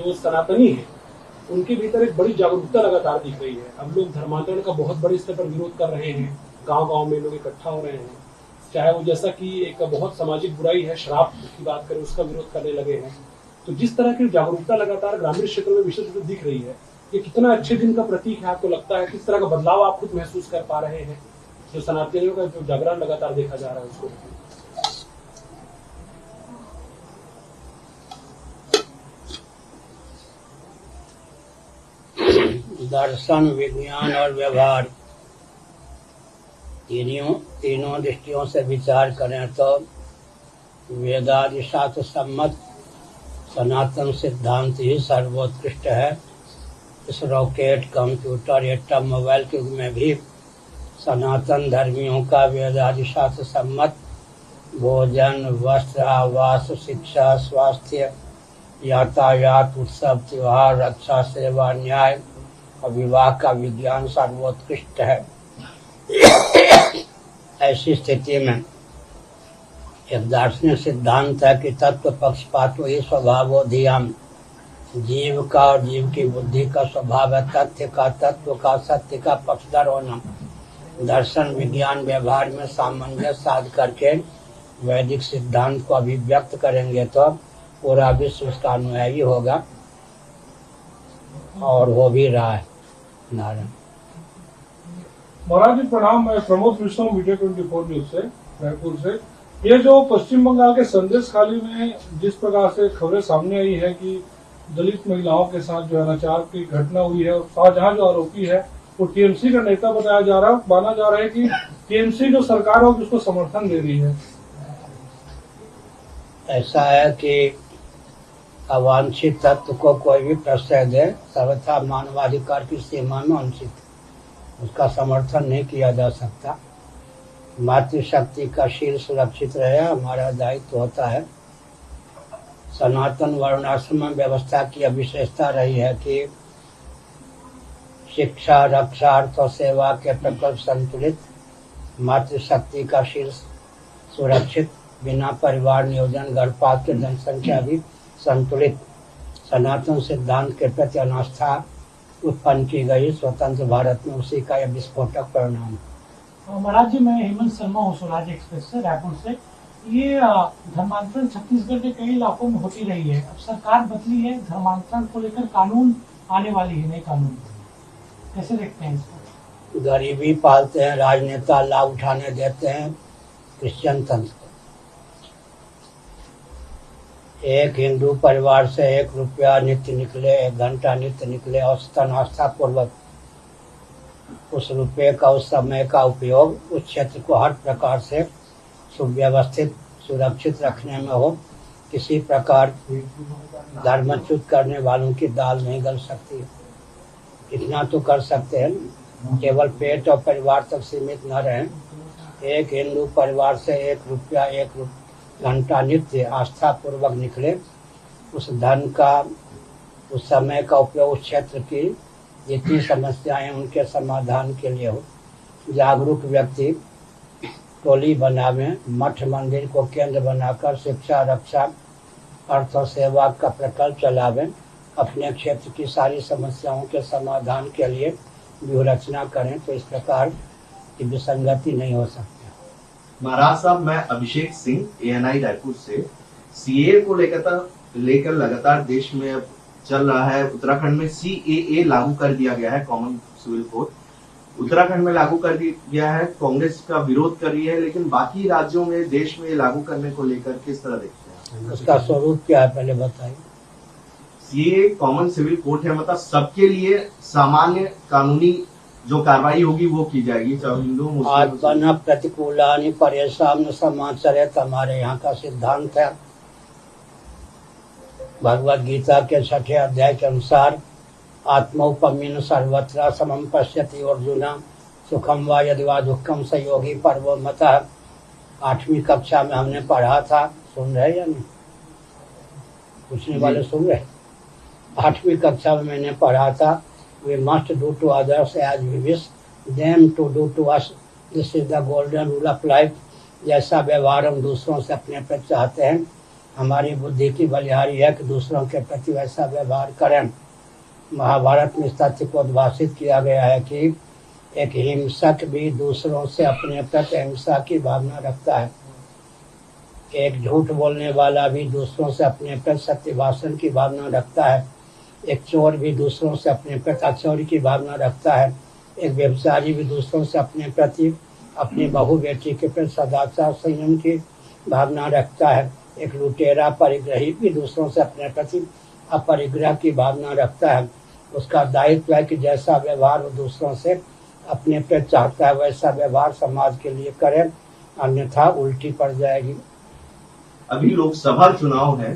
जो सनातनी है उनके भीतर एक बड़ी जागरूकता लगातार दिख रही है। अब लोग धर्मांतरण का बहुत बड़े स्तर पर विरोध कर रहे हैं, गांव-गांव में लोग इकट्ठा हो रहे हैं, चाहे वो जैसा कि एक बहुत सामाजिक बुराई है शराब की बात करें उसका विरोध करने लगे हैं। तो जिस तरह की जागरूकता लगातार ग्रामीण क्षेत्रों में विशेष रूप से दिख रही है, ये कितना अच्छे दिन का प्रतीक है? आपको लगता है किस तरह का बदलाव आप खुद महसूस कर पा रहे हैं जो सनातनियों का जो जागरण लगातार देखा जा रहा है उसको? दर्शन, विज्ञान और व्यवहार तीनों दृष्टियों से विचार करें तो वेदादि शास्त्र सम्मत सनातन सिद्धांत ही सर्वोत्कृष्ट है। इस रॉकेट, कंप्यूटर, एटम, मोबाइल के युग में भी सनातन धर्मियों का वेदादि शास्त्र सम्मत भोजन, वस्त्र, आवास, शिक्षा, स्वास्थ्य, यातायात, उत्सव, त्योहार, रक्षा, सेवा, न्याय और विवाह का विज्ञान सर्वोत्कृष्ट है। ऐसी स्थिति में एक दार्शनिक सिद्धांत है कि तत्व पक्षपातो ही स्वभावोधियम, जीव का और जीव की बुद्धि का स्वभाव है तथ्य का, तत्व का, सत्य का पक्षधर होना। दर्शन, विज्ञान, व्यवहार में सामंजस्य साध करके वैदिक सिद्धांत को अभिव्यक्त करेंगे तो पूरा विश्व उसका अनुयायी होगा और हो भी रहा है। नारायण महाराज जी प्रणाम। मैं प्रमोद विष्णु, मीडिया 24 न्यूज से, रायपुर से। ये जो पश्चिम बंगाल के संदेश खाली में जिस प्रकार से खबरें सामने आई है कि दलित महिलाओं के साथ जो अनाचार की घटना हुई है और शाहजहां जो आरोपी है वो टीएमसी का नेता बताया जा रहा है, माना जा रहा है कि टीएमसी जो सरकार हो उसको समर्थन दे रही है। ऐसा है कि अवांछित तत्व को कोई भी प्रश्रय दे सर्वथा मानवाधिकार की सीमा में वंचित, उसका समर्थन नहीं किया जा सकता। मातृशक्ति का शील सुरक्षित रहे हमारा दायित्व होता है। सनातन वर्णाश्रम व्यवस्था की विशेषता रही है कि शिक्षा, रक्षा, अर्थ और सेवा के प्रकल्प संतुलित, मातृशक्ति का शील सुरक्षित, बिना परिवार नियोजन गर्भपात की जनसंख्या भी संतुलित, सनातन सिद्धांत के प्रति अनास्था उत्पन्न की गई स्वतंत्र भारत में उसी का यह विस्फोटक परिणाम। महाराज जी, मैं हेमंत शर्मा हूँ, स्वराज एक्सप्रेस से, रायपुर से। ये धर्मांतरण छत्तीसगढ़ के कई इलाकों में होती रही है। अब सरकार बदली है, धर्मांतरण को लेकर कानून आने वाली है, नए कानून, कैसे देखते हैं इसको? गरीबी पालते हैं राजनेता, लाभ उठाने देते हैं क्रिश्चियन तंत्र को। एक हिंदू परिवार से 1 रुपया नित्य निकले, 1 घंटा नित्य निकले, औसतन आस्था पूर्वक उस रुपये का, उस समय का उपयोग उस क्षेत्र को हर प्रकार से सुव्यवस्थित, सुरक्षित रखने में हो। किसी प्रकार धर्मच्युत करने वालों की दाल नहीं गल सकती। इतना तो कर सकते हैं, केवल पेट और परिवार तक सीमित न रहें। एक हिंदू परिवार से 1 रुपया 1 घंटा नित्य आस्था पूर्वक निकले, उस धन का, उस समय का उपयोग उस क्षेत्र की जितनी समस्याएं उनके समाधान के लिए हो। जागरूक व्यक्ति टोली बनावे, मठ मंदिर को केंद्र बनाकर शिक्षा, रक्षा, अर्थ और सेवा का प्रकल्प चलावें, अपने क्षेत्र की सारी समस्याओं के समाधान के लिए व्यूहरचना करें, तो इस प्रकार की विसंगति नहीं हो सकती। महाराज साहब, मैं अभिषेक सिंह, ANI रायपुर से। सीएए को लेकर लगातार देश में अब चल रहा है। उत्तराखंड में CAA लागू कर दिया गया है, कॉमन सिविल कोड उत्तराखंड में लागू कर दिया गया है। कांग्रेस का विरोध कर रही है, लेकिन बाकी राज्यों में, देश में लागू करने को लेकर किस तरह देखते हैं? उसका स्वरूप क्या है पहले बताइए। CAA कॉमन सिविल कोड है, मतलब सबके लिए सामान्य कानूनी जो कार्रवाई होगी वो की जाएगी, चाहे हिंदू मुस्लिम। प्रतिकूलानि पर्येषां समाचरेत्, हमारे यहाँ का सिद्धांत है। भगवद गीता के 6ठे अध्याय के अनुसार आत्मौपमीन सर्वत्र समम पश्यति अर्जुन, सुखम वा यदि वा दुखम स योगी पर्वो मतः। 8वीं कक्षा में हमने पढ़ा था, सुन रहे या नहीं? पूछने वाले सुन रहे? 8वीं कक्षा में मैंने पढ़ा था, we must do to others as we wish them to do to us. This is the golden rule of life. जैसा व्यवहार हम दूसरों से अपने पर चाहते हैं, हमारी बुद्धि की बलिहारी है कि दूसरों के प्रति वैसा व्यवहार करें। महाभारत में इस तथ्य को उद्भाषित किया गया है कि एक हिंसक भी दूसरों से अपने प्रति हिंसा की भावना रखता है। एक झूठ बोलने वाला भी दूसरों से अपने प्रति सत्य भाषण की भावना रखता है। एक चोर भी दूसरों से अपने प्रति चोरी की भावना रखता है। एक व्यभिचारी भी दूसरों से अपने प्रति अपनी बहू बेटी के प्रति सदाचार संयम की भावना रखता है। एक लुटेरा परिग्रही भी दूसरों से अपने प्रति अपरिग्रह की भावना रखता है। उसका दायित्व है कि जैसा व्यवहार वो दूसरों से अपने प्रति चाहता है वैसा व्यवहार समाज के लिए करे, अन्यथा उल्टी पड़ जाएगी। अभी लोकसभा चुनाव है,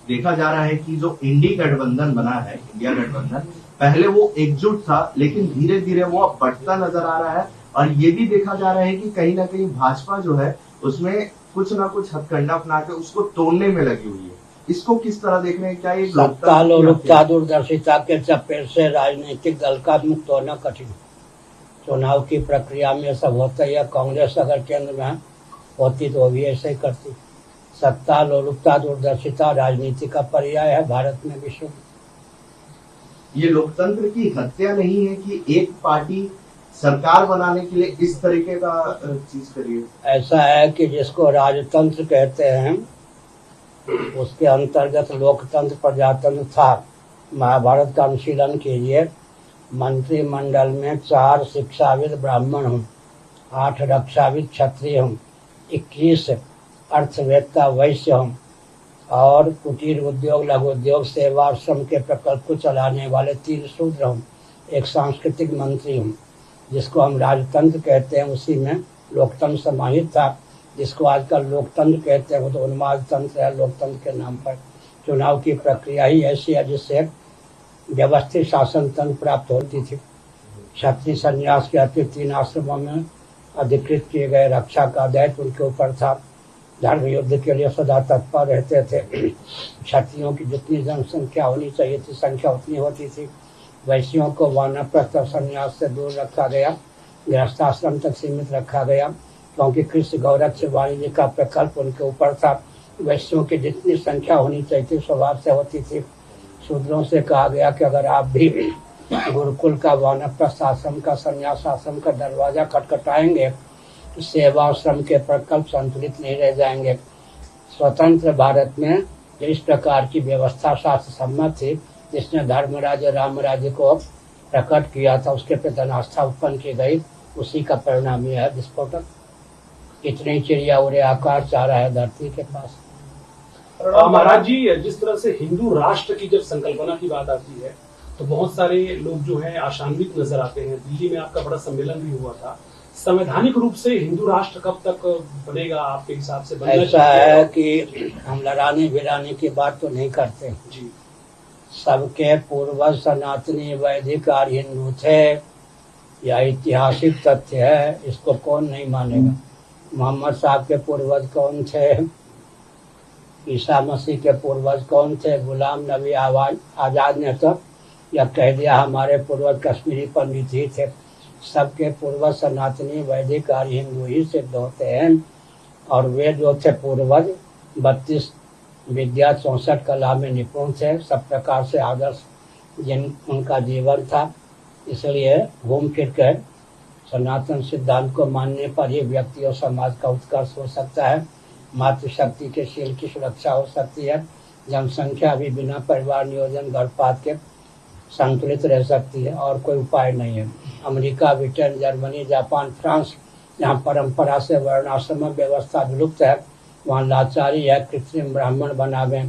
देखा जा रहा है कि जो इंडी गठबंधन बना है, इंडिया गठबंधन, पहले वो एकजुट था लेकिन धीरे धीरे वो अब बढ़ता नजर आ रहा है। और ये भी देखा जा रहा है कि कहीं ना कहीं भाजपा जो है उसमें कुछ ना कुछ हथकंडा अपना के उसको तोड़ने में लगी हुई है। इसको किस तरह देख रहे हैं? क्या ये सत्ता लोलुपता दूरदर्शिता के चपेट से राजनीतिक दल का मुक्त होना कठिन। चुनाव की प्रक्रिया में सब होता ही है। कांग्रेस अगर केंद्र में होती तो वो भी ऐसे ही करती। सत्ता लोलुपता दूरदर्शिता राजनीति का पर्याय है भारत में, विश्व में। ये लोकतंत्र की हत्या नहीं है कि एक पार्टी सरकार बनाने के लिए इस तरीके का चीज करिए? ऐसा है कि जिसको राजतंत्र कहते हैं उसके अंतर्गत लोकतंत्र प्रजातंत्र था। महाभारत का अनुशीलन कीजिए। मंत्रिमंडल में 4 शिक्षाविद ब्राह्मण हूँ, 8 रक्षाविद क्षत्रिय हूँ, 21 अर्थवेत्ता वैश्य हूँ और कुटीर उद्योग लघु उद्योग सेवा और श्रम के प्रकल्प को चलाने वाले 3 शूद्र हूँ, एक सांस्कृतिक मंत्री हूँ। जिसको हम राजतंत्र कहते हैं उसी में लोकतंत्र समाहित था। जिसको आजकल लोकतंत्र कहते हैं वो तो उन्माद तंत्र है लोकतंत्र के नाम पर। चुनाव की प्रक्रिया ही ऐसी है जिससे व्यवस्थित शासन तंत्र प्राप्त होती थी। क्षत्रिय संन्यास के अतिरिक्त 3 आश्रमों में अधिकृत किए गए रक्षा का दायित्व उनके ऊपर था। धर्म युद्ध के लिए सदा तत्पर रहते थे। क्षत्रियों की जितनी जनसंख्या होनी चाहिए थी संख्या उतनी होती थी। वैश्यों को वानप्रस्थ और संन्यास से दूर रखा गया, गृहस्थाश्रम तक सीमित रखा गया क्योंकि कृषि गौरक्ष वाणिज्य का प्रकल्प उनके ऊपर था। वैश्यों की जितनी संख्या होनी चाहिए थी स्वभाव से होती थी। शूद्रों से कहा गया कि अगर आप भी गुरुकुल का वानप्रस्थ आश्रम का संन्यास आश्रम का दरवाजा खटखटाएंगे तो सेवा और श्रम के प्रकल्प संतुलित नहीं रह जाएंगे। स्वतंत्र भारत में इस प्रकार की व्यवस्था शास्त्र सम्मत थी जिसने धर्मराज राम राज्य को प्रकट किया था, उसके प्रति अनास्था उत्पन्न की गई। उसी का परिणाम यह है विस्फोटक। इतनी चिड़िया उड़े आकार चाह रहा है धरती के पास। महाराज जी, जिस तरह से हिंदू राष्ट्र की जब संकल्पना की बात आती है तो बहुत सारे लोग जो है आशान्वित नजर आते हैं। दिल्ली में आपका बड़ा सम्मेलन भी हुआ था। संवैधानिक रूप से हिंदू राष्ट्र कब तक बनेगा आपके हिसाब से? ऐसा है कि हम लड़ाने भिड़ाने की बात तो नहीं करते जी। सबके पूर्वज सनातनी वैदिक आर्य हिंदू थे, यह ऐतिहासिक तथ्य है, इसको कौन नहीं मानेगा। मोहम्मद साहब के पूर्वज कौन थे, ईसा मसीह के पूर्वज कौन थे, गुलाम नबी आजाद ने तो यह कह दिया हमारे पूर्वज कश्मीरी पंडित ही थे। सबके पूर्वज सनातनी वैदिक आर्य हिंदू ही सिद्ध होते हैं और वे जो थे पूर्वज 32 विद्या 64 कला में निपुण थे। सब प्रकार से आदर्श जिन उनका जीवन था। इसलिए घूम फिर कर सनातन सिद्धांत को मानने पर ही व्यक्ति और समाज का उत्कर्ष हो सकता है। मातृशक्ति के शील की सुरक्षा हो सकती है। जनसंख्या भी बिना परिवार नियोजन गर्भपात के संतुलित रह सकती है और कोई उपाय नहीं है। America, Britain, Germany, Japan, France, जहाँ परंपरा से वर्णाश्रम व्यवस्था विलुप्त है वहाँ लाचारी है। कृत्रिम ब्राह्मण बनावे,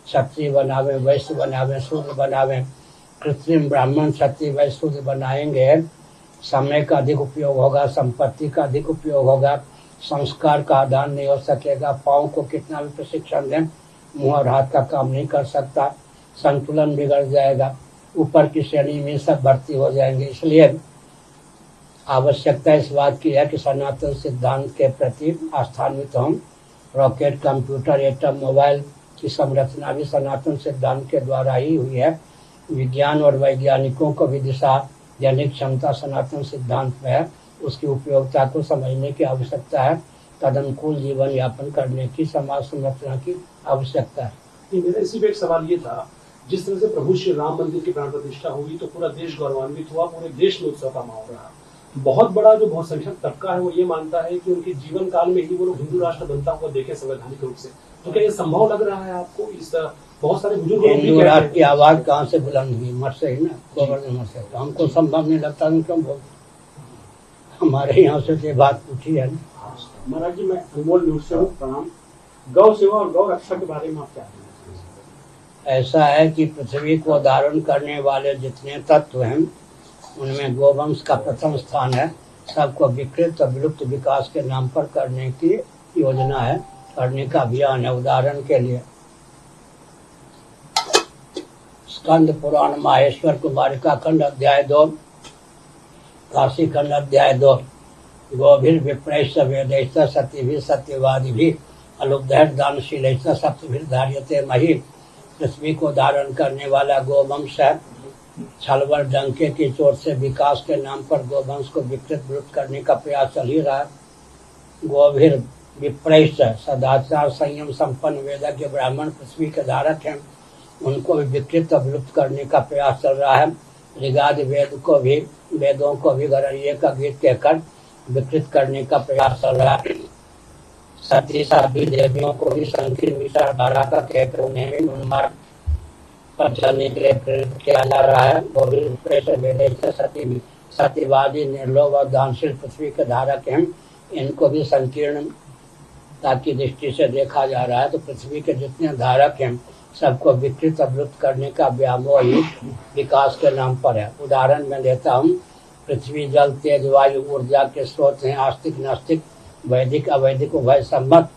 क्षत्रिय बनावे, वैश्य बनावे, शूद्र बनावे। कृत्रिम ब्राह्मण क्षत्रिय वैश्य शूद्र बनाएंगे, समय का अधिक उपयोग होगा, संपत्ति का अधिक उपयोग होगा, संस्कार का आदान नहीं हो सकेगा। पाँव को कितना भी प्रशिक्षण दें मुंह और हाथ का काम नहीं कर सकता, संतुलन बिगड़ जाएगा, ऊपर की श्रेणी में सब भर्ती हो जाएंगे। इसलिए आवश्यकता इस बात की है कि सनातन सिद्धांत के प्रति आस्थान्वित हों। रॉकेट, कंप्यूटर, एटम, मोबाइल की संरचना भी सनातन सिद्धांत के द्वारा ही हुई है। विज्ञान और वैज्ञानिकों को भी दिशा देने की क्षमता सनातन सिद्धांत में है। उसकी उपयोगिता को समझने की आवश्यकता है तदनुकूल जीवन यापन करने की समाज संरचना की आवश्यकता है। नहीं, मेरा इसी पे एक सवाल ये था, जिस तरह से प्रभु श्री राम मंदिर की प्राण प्रतिष्ठा हुई तो पूरा देश गौरवान्वित हुआ, पूरे देश में उत्सव का माहौल रहा। बहुत बड़ा जो बहुसंख्यक तबका है वो ये मानता है कि उनके जीवन काल में ही वो लोग हिंदू राष्ट्र बनता हुआ देखे संवैधानिक रूप से। तो क्या ये संभव लग रहा है आपको? इस बहुत सारे बुजुर्ग लोग भी हिंदू कहते राष्ट्र हैं। की आवाज कहाँ से बुलंद हुई? मर से ही ना, गोवर्धन मर से। तो हमको संभव नहीं लगता, हम क्यों बोलते? हमारे यहाँ से ये बात पूछी है ना। महाराज जी, मैं अनमोल न्यूज से हूँ, प्रणाम। गौ सेवा और गौ रक्षा के बारे में आप क्या कहना? ऐसा है कि पृथ्वी को धारण करने वाले जितने तत्व हैं उनमें गोवंश का प्रथम स्थान है। सबको विकृत और विलुप्त विकास के नाम पर करने की योजना है, करने का अभियान है। उदाहरण के लिए स्कंद पुराण माहेश्वर कुमारिका खंड अध्याय 2, काशी खंड अध्याय 2, गोभिर विप्रैश्च वेदैश्च सत्यभिः सत्यवादिभिः अलुब्धैर् दानशीलैश्च सप्तभिः धार्यते मही। पृथ्वी को धारण करने वाला गोवंश है। छलवर डंके की चोट से विकास के नाम पर गोवंश को विकृत विलुप्त करने का प्रयास चल ही रहा है। गोभिर विप्रैश्च सदाचार संयम संपन्न वेदज्ञ ब्राह्मण पृथ्वी के धारक हैं, उनको भी विकृत और विलुप्त करने का प्रयास चल रहा है। ऋगादि वेदों को भी गररिये का गीत कहकर विकृत करने का प्रयास चल रहा है। सती साध्वी देवियों को भी संकीर्ण विचारधारा का कहकर उन्हें भी उन्माद पर चलने के लिए प्रेरित किया जा रहा है। सत्यवादी निर्लोभ और दानशील पृथ्वी के धारक हैं, इनको भी संकीर्णता की दृष्टि से देखा जा रहा है। तो पृथ्वी के जितने धारक हैं सबको विकृत और विलुप्त करने का व्यामोह ही विकास के नाम पर है। उदाहरण मैं देता हूँ, पृथ्वी जल तेज वायु ऊर्जा के स्रोत हैं। आस्तिक नास्तिक वैदिक अवैदिक उभय सम्मत